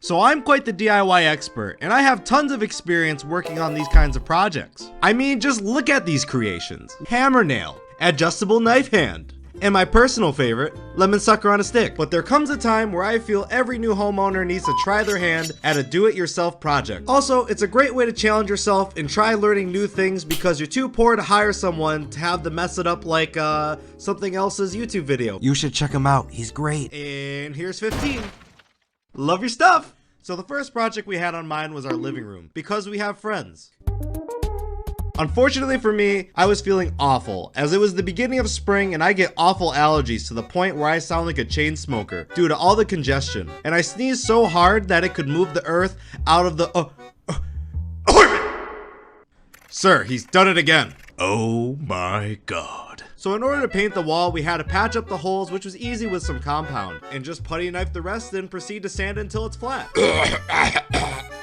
So I'm quite the DIY expert, and I have tons of experience working on these kinds of projects. I mean, just look at these creations. Hammer nail, adjustable knife hand, and my personal favorite, lemon sucker on a stick. But there comes a time where I feel every new homeowner needs to try their hand at a do-it-yourself project. Also, it's a great way to challenge yourself and try learning new things because you're too poor to hire someone to have them mess it up like something else's YouTube video. You should check him out, he's great. And here's 15. Love your stuff! So the first project we had on mind was our living room, because we have friends. Unfortunately for me, I was feeling awful, as it was the beginning of spring and I get awful allergies to the point where I sound like a chain smoker due to all the congestion. And I sneezed so hard that it could move the earth out of the Sir, he's done it again. Oh my god. So in order to paint the wall, we had to patch up the holes, which was easy with some compound, and just putty knife the rest, then proceed to sand it until it's flat.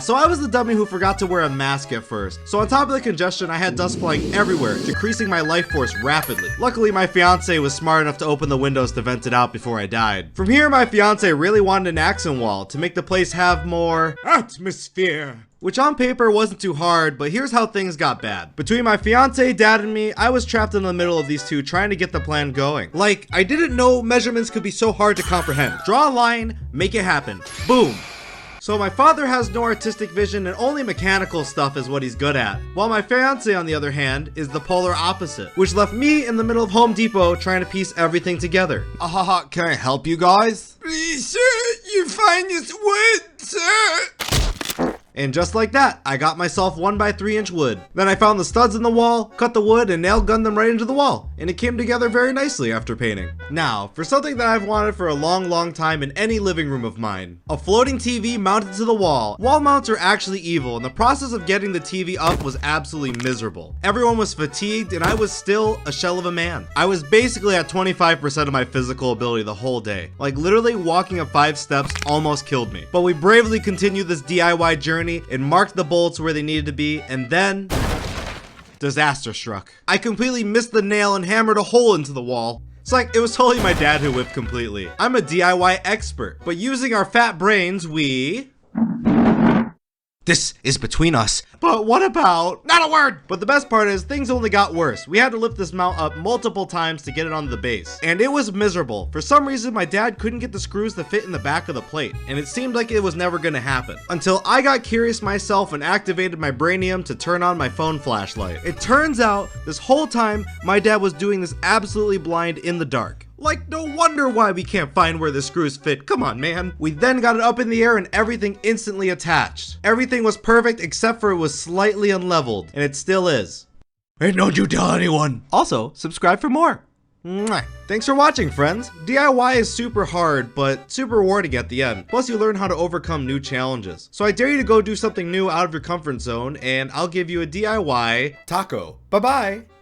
So I was the dummy who forgot to wear a mask at first. So on top of the congestion, I had dust flying everywhere, decreasing my life force rapidly. Luckily, my fiance was smart enough to open the windows to vent it out before I died. From here, my fiance really wanted an accent wall to make the place have more atmosphere. Which on paper wasn't too hard, but here's how things got bad. Between my fiance, dad, and me, I was trapped in the middle of these two trying to get the plan going. Like, I didn't know measurements could be so hard to comprehend. Draw a line, make it happen. Boom. So my father has no artistic vision and only mechanical stuff is what he's good at. While my fiance, on the other hand, is the polar opposite, which left me in the middle of Home Depot trying to piece everything together. Can I help you guys? Please, sir, your finest wood, sir. And just like that, I got myself 1x3-inch wood. Then I found the studs in the wall, cut the wood, and nail gunned them right into the wall. And it came together very nicely after painting. Now, for something that I've wanted for a long time in any living room of mine. A floating TV mounted to the wall. Wall mounts are actually evil, and the process of getting the TV up was absolutely miserable. Everyone was fatigued, and I was still a shell of a man. I was basically at 25% of my physical ability the whole day. Like literally walking up 5 steps almost killed me. But we bravely continued this DIY journey and marked the bolts where they needed to be, and then disaster struck. I completely missed the nail and hammered a hole into the wall. It's like it was totally my dad who whipped completely. I'm a DIY expert, but using our fat brains, this is between us. But what about... Not a word! But the best part is, things only got worse. We had to lift this mount up multiple times to get it onto the base. And it was miserable. For some reason, my dad couldn't get the screws to fit in the back of the plate. And it seemed like it was never gonna happen. Until I got curious myself and activated my brainium to turn on my phone flashlight. It turns out, this whole time, my dad was doing this absolutely blind in the dark. Like, no wonder why we can't find where the screws fit. Come on, man. We then got it up in the air and everything instantly attached. Everything was perfect except for it was slightly unleveled, and it still is. And don't you tell anyone. Also, subscribe for more. Mwah. Thanks for watching, friends. DIY is super hard, but super rewarding at the end. Plus, you learn how to overcome new challenges. So I dare you to go do something new out of your comfort zone, and I'll give you a DIY taco. Bye-bye.